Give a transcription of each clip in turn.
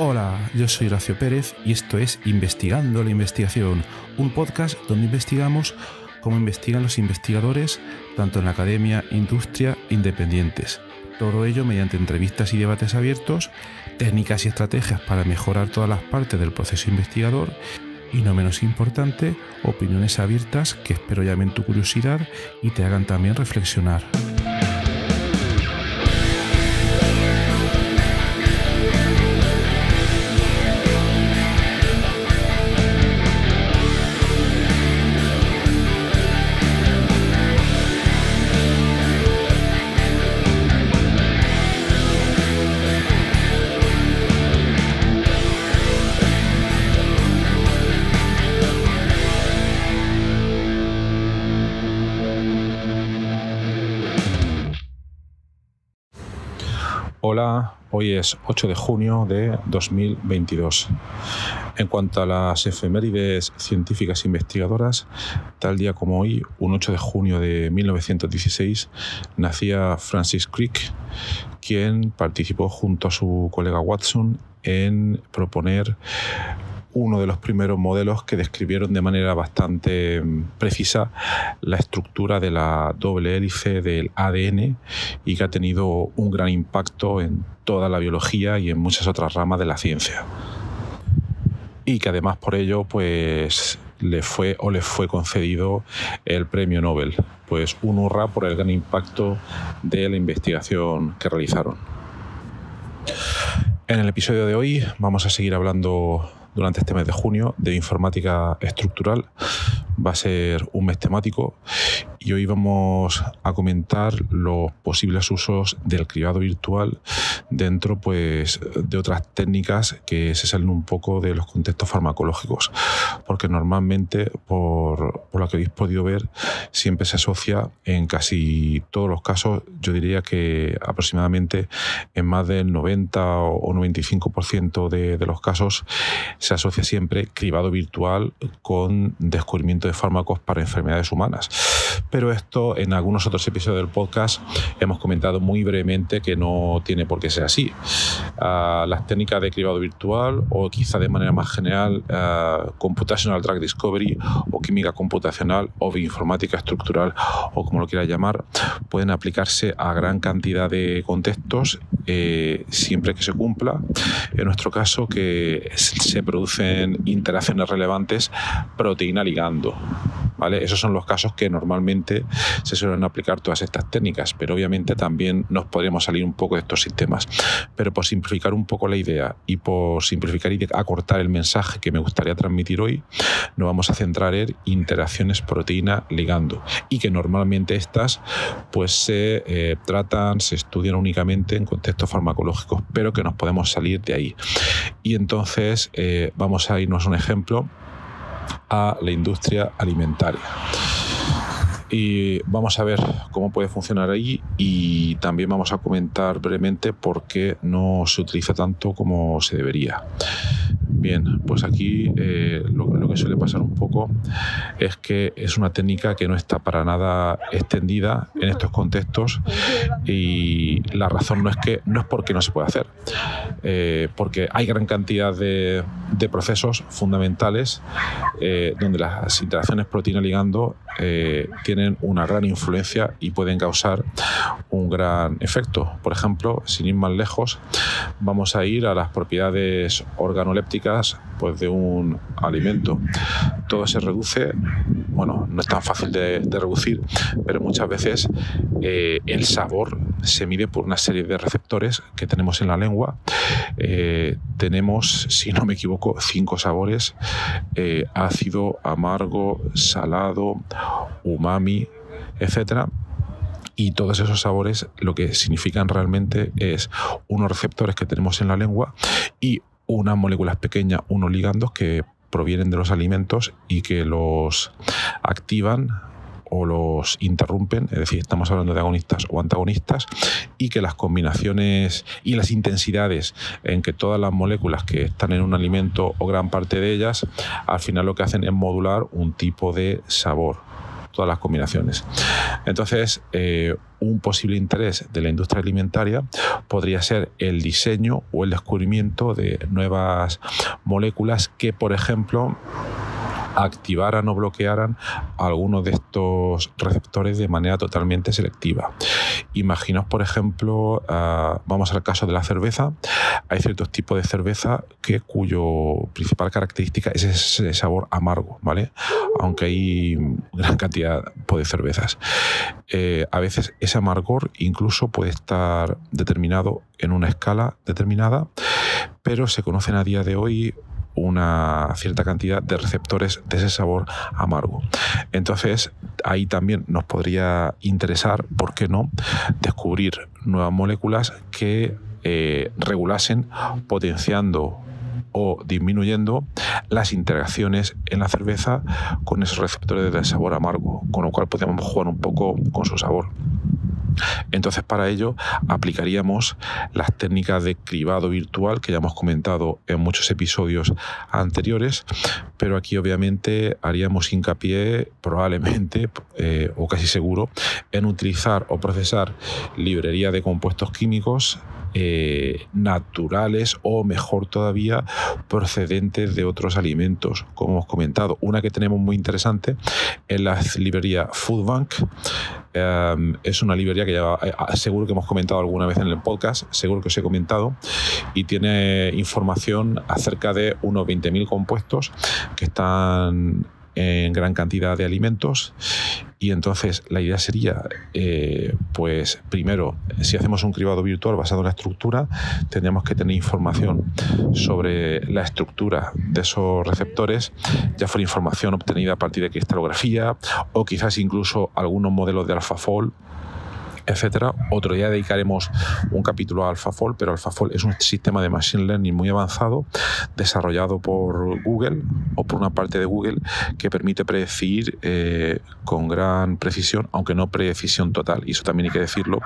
Hola, yo soy Horacio Pérez y esto es Investigando la Investigación, un podcast donde investigamos cómo investigan los investigadores, tanto en la academia, industria, independientes. Todo ello mediante entrevistas y debates abiertos, técnicas y estrategias para mejorar todas las partes del proceso investigador y, no menos importante, opiniones abiertas que espero llamen tu curiosidad y te hagan también reflexionar. Hola, hoy es 8 de junio de 2022. En cuanto a las efemérides científicas investigadoras, tal día como hoy, un 8 de junio de 1916, nacía Francis Crick, quien participó junto a su colega Watson en proponer uno de los primeros modelos que describieron de manera bastante precisa la estructura de la doble hélice del ADN y que ha tenido un gran impacto en toda la biología y en muchas otras ramas de la ciencia. Y que además por ello pues le fue concedido el premio Nobel. Pues un hurra por el gran impacto de la investigación que realizaron. En el episodio de hoy vamos a seguir hablando durante este mes de junio de informática estructural. Va a ser un mes temático y hoy vamos a comentar los posibles usos del cribado virtual dentro pues de otras técnicas que se salen un poco de los contextos farmacológicos, porque normalmente por lo que habéis podido ver siempre se asocia en casi todos los casos, yo diría que aproximadamente en más del 90 o 95% de los casos se asocia siempre cribado virtual con descubrimiento de fármacos para enfermedades humanas. Pero esto en algunos otros episodios del podcast hemos comentado muy brevemente que no tiene por qué ser así. Las técnicas de cribado virtual o quizá de manera más general computational drug discovery o química computacional o bioinformática estructural o como lo quieras llamar, pueden aplicarse a gran cantidad de contextos siempre que se cumpla, en nuestro caso, que se producen interacciones relevantes proteína-ligando. ¿Vale? Esos son los casos que normalmente se suelen aplicar todas estas técnicas, pero obviamente también nos podríamos salir un poco de estos sistemas. Pero por simplificar un poco la idea y por simplificar y acortar el mensaje que me gustaría transmitir hoy, nos vamos a centrar en interacciones proteína-ligando y que normalmente estas pues se tratan, se estudian únicamente en contextos farmacológicos, pero que nos podemos salir de ahí. Y entonces vamos a irnos a un ejemplo a la industria alimentaria. Y vamos a ver cómo puede funcionar ahí y también vamos a comentar brevemente por qué no se utiliza tanto como se debería. Bien, pues aquí lo que suele pasar un poco es que es una técnica que no está para nada extendida en estos contextos y la razón no es porque no se pueda hacer, porque hay gran cantidad de procesos fundamentales donde las interacciones proteína-ligando tienen una gran influencia y pueden causar un gran efecto. Por ejemplo, sin ir más lejos, vamos a ir a las propiedades organolépticas pues de un alimento. Todo se reduce, bueno, no es tan fácil de reducir, pero muchas veces el sabor se mide por una serie de receptores que tenemos en la lengua. Tenemos, si no me equivoco, 5 sabores: ácido, amargo, salado, umami, etcétera. Y todos esos sabores lo que significan realmente es unos receptores que tenemos en la lengua y unas moléculas pequeñas, unos ligandos que provienen de los alimentos y que los activan o los interrumpen, es decir, estamos hablando de agonistas o antagonistas, y que las combinaciones y las intensidades en que todas las moléculas que están en un alimento o gran parte de ellas, al final lo que hacen es modular un tipo de sabor. todas las combinaciones. Entonces, un posible interés de la industria alimentaria podría ser el diseño o el descubrimiento de nuevas moléculas que, por ejemplo, activaran o bloquearan algunos de estos receptores de manera totalmente selectiva. Imaginaos, por ejemplo, vamos al caso de la cerveza. Hay ciertos tipos de cerveza cuyo principal característica es ese sabor amargo, ¿vale? Aunque hay gran cantidad de cervezas. A veces ese amargor incluso puede estar determinado en una escala determinada, pero se conocen a día de hoy una cierta cantidad de receptores de ese sabor amargo. Entonces, ahí también nos podría interesar, ¿por qué no?, descubrir nuevas moléculas que regulasen, potenciando o disminuyendo las interacciones en la cerveza con esos receptores de sabor amargo, con lo cual podemos jugar un poco con su sabor. Entonces, para ello aplicaríamos las técnicas de cribado virtual que ya hemos comentado en muchos episodios anteriores, pero aquí obviamente haríamos hincapié probablemente o casi seguro en utilizar o procesar librería de compuestos químicos naturales o, mejor todavía, procedentes de otros alimentos. Como hemos comentado, una que tenemos muy interesante es la librería Foodbank. Es una librería que ya seguro que hemos comentado alguna vez en el podcast, seguro que os he comentado, y tiene información acerca de unos 20.000 compuestos que están en gran cantidad de alimentos. Y entonces la idea sería, pues primero, si hacemos un cribado virtual basado en la estructura, tendríamos que tener información sobre la estructura de esos receptores, ya fuera información obtenida a partir de cristalografía o quizás incluso algunos modelos de AlphaFold, etcétera. Otro día dedicaremos un capítulo a AlphaFold, pero AlphaFold es un sistema de machine learning muy avanzado desarrollado por Google o por una parte de Google que permite predecir con gran precisión, aunque no precisión total, y eso también hay que decirlo,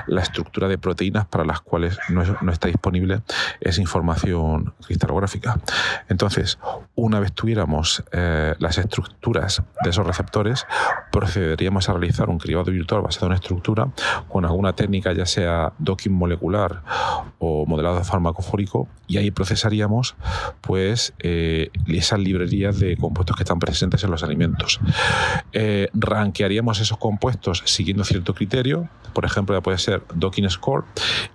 la estructura de proteínas para las cuales no está disponible esa información cristalográfica. Entonces, una vez tuviéramos las estructuras de esos receptores, procederíamos a realizar un cribado virtual basado en estructura con alguna técnica, ya sea docking molecular o modelado farmacofórico, y ahí procesaríamos pues esas librerías de compuestos que están presentes en los alimentos. Rankearíamos esos compuestos siguiendo cierto criterio, por ejemplo, ya puede ser docking score,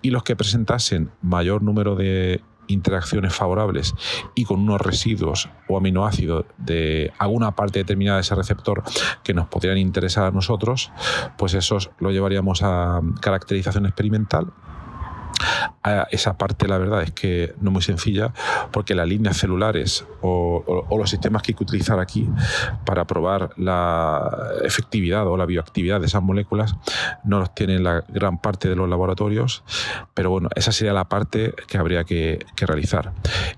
y los que presentasen mayor número de interacciones favorables y con unos residuos o aminoácidos de alguna parte determinada de ese receptor que nos podrían interesar a nosotros, pues esos lo llevaríamos a caracterización experimental. Esa parte, la verdad, es que no es muy sencilla, porque las líneas celulares o los sistemas que hay que utilizar aquí para probar la efectividad o la bioactividad de esas moléculas no los tienen la gran parte de los laboratorios, pero bueno, esa sería la parte que habría que realizar.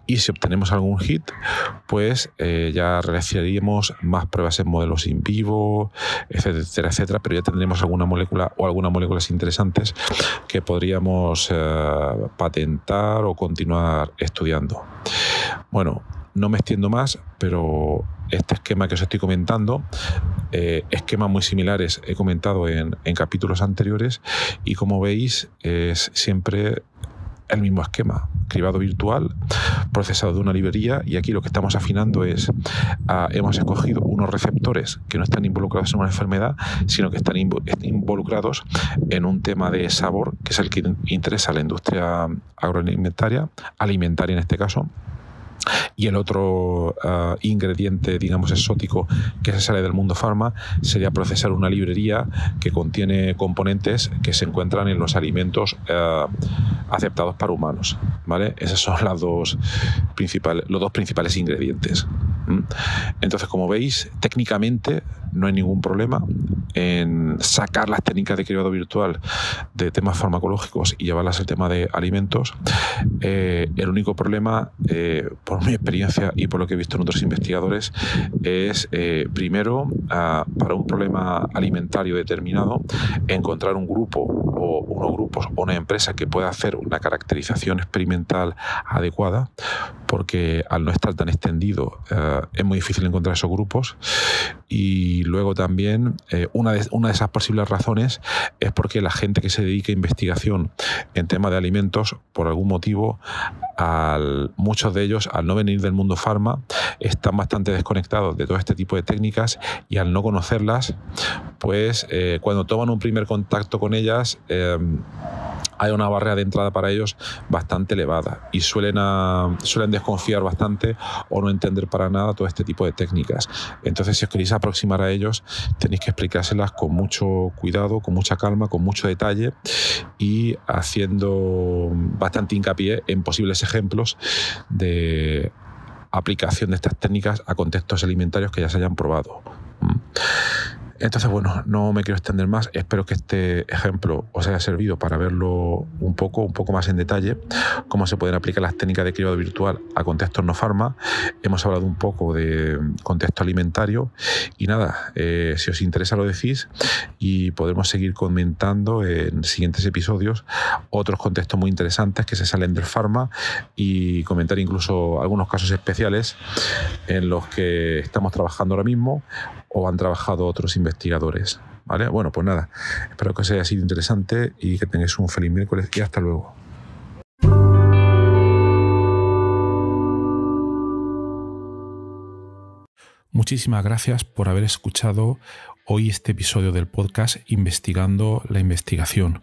Y si obtenemos algún hit, pues ya realizaríamos más pruebas en modelos in vivo, etcétera, etcétera, pero ya tendremos alguna molécula o algunas moléculas interesantes que podríamos patentar o continuar estudiando. Bueno, no me extiendo más, pero este esquema que os estoy comentando, esquemas muy similares he comentado en capítulos anteriores, y como veis es siempre el mismo esquema: cribado virtual, procesado de una librería, y aquí lo que estamos afinando es, hemos escogido unos receptores que no están involucrados en una enfermedad, sino que están involucrados en un tema de sabor, que es el que interesa a la industria agroalimentaria, alimentaria en este caso. Y el otro ingrediente, digamos, exótico que se sale del mundo farma sería procesar una librería que contiene componentes que se encuentran en los alimentos aceptados para humanos, ¿vale? Esos son los dos principales ingredientes. Entonces, como veis, técnicamente no hay ningún problema en sacar las técnicas de cribado virtual de temas farmacológicos y llevarlas al tema de alimentos. El único problema, por mi experiencia y por lo que he visto en otros investigadores, es primero, para un problema alimentario determinado, encontrar un grupo o unos grupos o una empresa que pueda hacer una caracterización experimental adecuada, porque al no estar tan extendido es muy difícil encontrar esos grupos. Y luego también una de esas posibles razones es porque la gente que se dedica a investigación en temas de alimentos, por algún motivo, muchos de ellos, al no venir del mundo farma, están bastante desconectados de todo este tipo de técnicas, y al no conocerlas, pues cuando toman un primer contacto con ellas, hay una barrera de entrada para ellos bastante elevada, y suelen desconfiar bastante o no entender para nada todo este tipo de técnicas. Entonces, si os queréis aproximar a ellos, tenéis que explicárselas con mucho cuidado, con mucha calma, con mucho detalle, y haciendo bastante hincapié en posibles ejemplos de aplicación de estas técnicas a contextos alimentarios que ya se hayan probado. Entonces, bueno, no me quiero extender más. Espero que este ejemplo os haya servido para verlo un poco más en detalle, cómo se pueden aplicar las técnicas de cribado virtual a contextos no farma. Hemos hablado un poco de contexto alimentario y nada, si os interesa lo decís y podremos seguir comentando en siguientes episodios otros contextos muy interesantes que se salen del farma, y comentar incluso algunos casos especiales en los que estamos trabajando ahora mismo o han trabajado otros investigadores, ¿vale? Bueno, pues nada, espero que os haya sido interesante y que tengáis un feliz miércoles, y hasta luego. Muchísimas gracias por haber escuchado hoy este episodio del podcast Investigando la Investigación,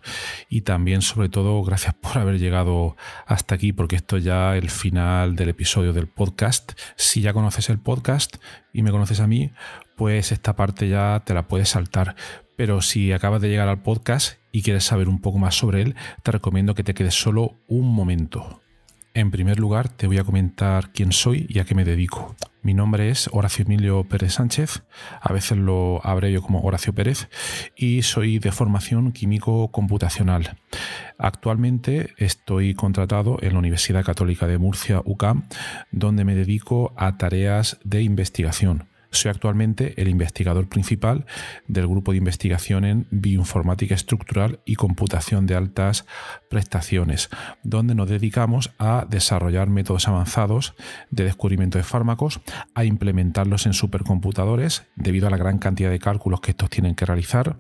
y también, sobre todo, gracias por haber llegado hasta aquí, porque esto ya es el final del episodio del podcast. Si ya conoces el podcast y me conoces a mí, pues esta parte ya te la puedes saltar. Pero si acabas de llegar al podcast y quieres saber un poco más sobre él, te recomiendo que te quedes solo un momento. En primer lugar, te voy a comentar quién soy y a qué me dedico. Mi nombre es Horacio Emilio Pérez Sánchez, a veces lo abrevio como Horacio Pérez, y soy de formación químico computacional. Actualmente estoy contratado en la Universidad Católica de Murcia, UCAM, donde me dedico a tareas de investigación. Soy actualmente el investigador principal del grupo de investigación en bioinformática estructural y computación de altas prestaciones, donde nos dedicamos a desarrollar métodos avanzados de descubrimiento de fármacos, a implementarlos en supercomputadores debido a la gran cantidad de cálculos que estos tienen que realizar,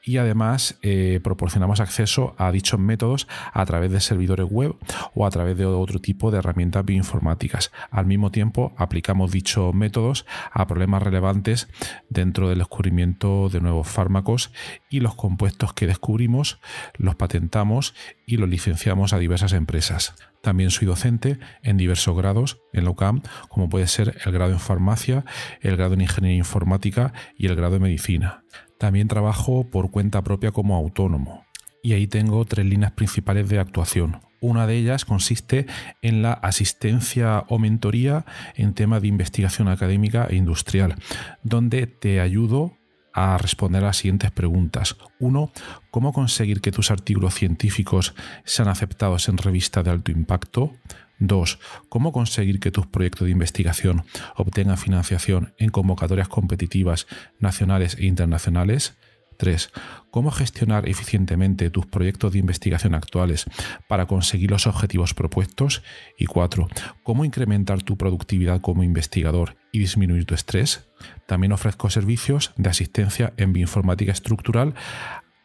y además proporcionamos acceso a dichos métodos a través de servidores web o a través de otro tipo de herramientas bioinformáticas. Al mismo tiempo, aplicamos dichos métodos a problemas relevantes dentro del descubrimiento de nuevos fármacos, y los compuestos que descubrimos los patentamos y los licenciamos a diversas empresas. También soy docente en diversos grados en la UCAM, como puede ser el grado en farmacia, el grado en ingeniería informática y el grado en medicina. También trabajo por cuenta propia como autónomo, y ahí tengo 3 líneas principales de actuación. Una de ellas consiste en la asistencia o mentoría en temas de investigación académica e industrial, donde te ayudo a responder a las siguientes preguntas. 1. ¿Cómo conseguir que tus artículos científicos sean aceptados en revistas de alto impacto? 2. ¿Cómo conseguir que tus proyectos de investigación obtengan financiación en convocatorias competitivas nacionales e internacionales? 3. ¿Cómo gestionar eficientemente tus proyectos de investigación actuales para conseguir los objetivos propuestos? Y 4. ¿Cómo incrementar tu productividad como investigador y disminuir tu estrés? También ofrezco servicios de asistencia en bioinformática estructural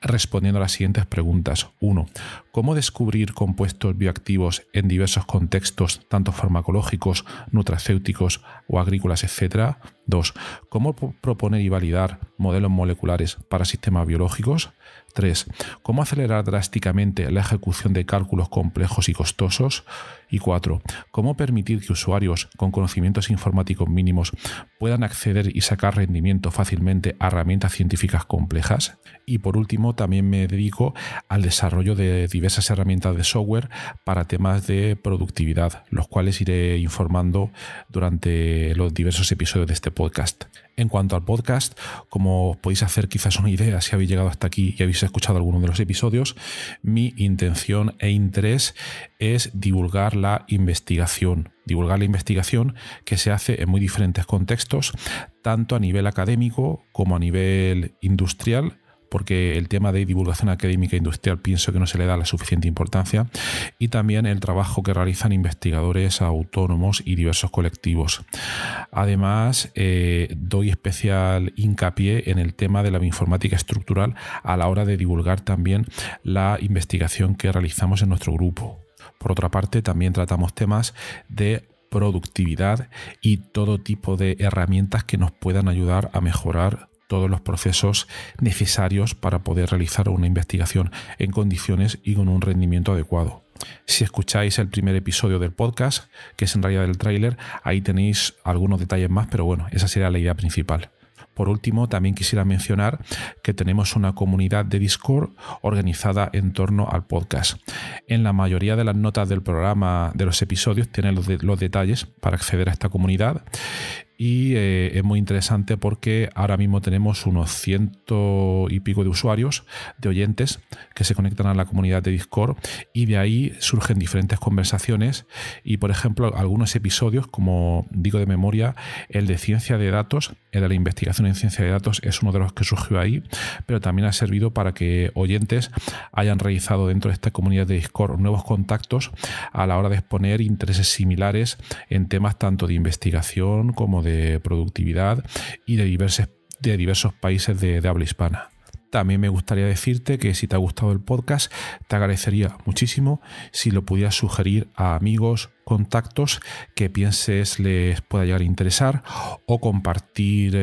respondiendo a las siguientes preguntas. 1. ¿Cómo descubrir compuestos bioactivos en diversos contextos, tanto farmacológicos, nutracéuticos o agrícolas, etc.? 2. ¿Cómo proponer y validar modelos moleculares para sistemas biológicos? 3. ¿Cómo acelerar drásticamente la ejecución de cálculos complejos y costosos? Y 4. ¿Cómo permitir que usuarios con conocimientos informáticos mínimos puedan acceder y sacar rendimiento fácilmente a herramientas científicas complejas? Y por último, también me dedico al desarrollo de diversas herramientas de software para temas de productividad, los cuales iré informando durante los diversos episodios de este podcast. En cuanto al podcast, como podéis hacer quizás una idea si habéis llegado hasta aquí y habéis escuchado alguno de los episodios, mi intención e interés es divulgar la investigación que se hace en muy diferentes contextos, tanto a nivel académico como a nivel industrial, porque el tema de divulgación académica e industrial pienso que no se le da la suficiente importancia, y también el trabajo que realizan investigadores autónomos y diversos colectivos. Además, doy especial hincapié en el tema de la bioinformática estructural a la hora de divulgar también la investigación que realizamos en nuestro grupo. Por otra parte, también tratamos temas de productividad y todo tipo de herramientas que nos puedan ayudar a mejorar todos los procesos necesarios para poder realizar una investigación en condiciones y con un rendimiento adecuado. Si escucháis el primer episodio del podcast, que es en realidad el tráiler, ahí tenéis algunos detalles más, pero bueno, esa sería la idea principal. Por último, también quisiera mencionar que tenemos una comunidad de Discord organizada en torno al podcast. En la mayoría de las notas del programa, de los episodios, tienen los detalles para acceder a esta comunidad. Y es muy interesante porque ahora mismo tenemos unos 100 y pico de usuarios, de oyentes, que se conectan a la comunidad de Discord, y de ahí surgen diferentes conversaciones. Y, por ejemplo, algunos episodios, como digo de memoria, el de ciencia de datos, el de la investigación en ciencia de datos, es uno de los que surgió ahí, pero también ha servido para que oyentes hayan realizado dentro de esta comunidad de Discord nuevos contactos a la hora de exponer intereses similares en temas tanto de investigación como de productividad y de diversos países de habla hispana. También me gustaría decirte que si te ha gustado el podcast, te agradecería muchísimo si lo pudieras sugerir a amigos, contactos que pienses les pueda llegar a interesar, o compartir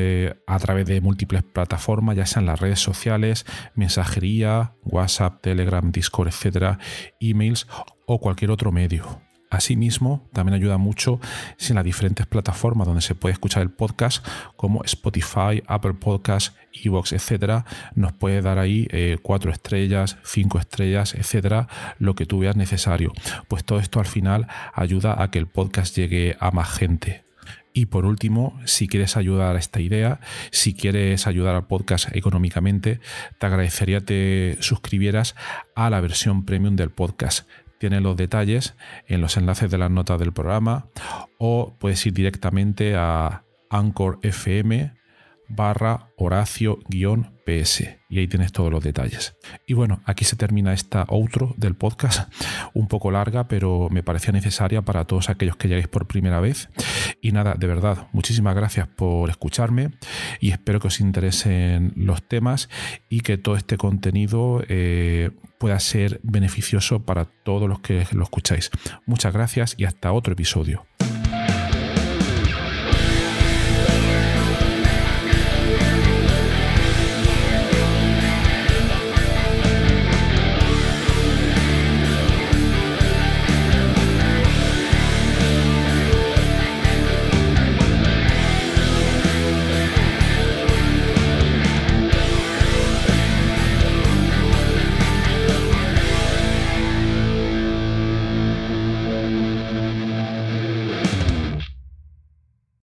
a través de múltiples plataformas, ya sean las redes sociales, mensajería, WhatsApp, Telegram, Discord, etcétera, emails o cualquier otro medio. Asimismo, también ayuda mucho si en las diferentes plataformas donde se puede escuchar el podcast, como Spotify, Apple Podcasts, iVoox, etcétera, nos puede dar ahí 4 estrellas, 5 estrellas, etcétera, lo que tú veas necesario. Pues todo esto al final ayuda a que el podcast llegue a más gente. Y por último, si quieres ayudar a esta idea, si quieres ayudar al podcast económicamente, te agradecería te suscribieras a la versión premium del podcast. Tienes los detalles en los enlaces de las notas del programa, o puedes ir directamente a Anchor FM/Horacio-PS y ahí tienes todos los detalles. Y bueno, aquí se termina esta outro del podcast, un poco larga, pero me parecía necesaria para todos aquellos que lleguéis por primera vez. Y nada, de verdad, muchísimas gracias por escucharme y espero que os interesen los temas y que todo este contenido pueda ser beneficioso para todos los que lo escucháis. Muchas gracias y hasta otro episodio.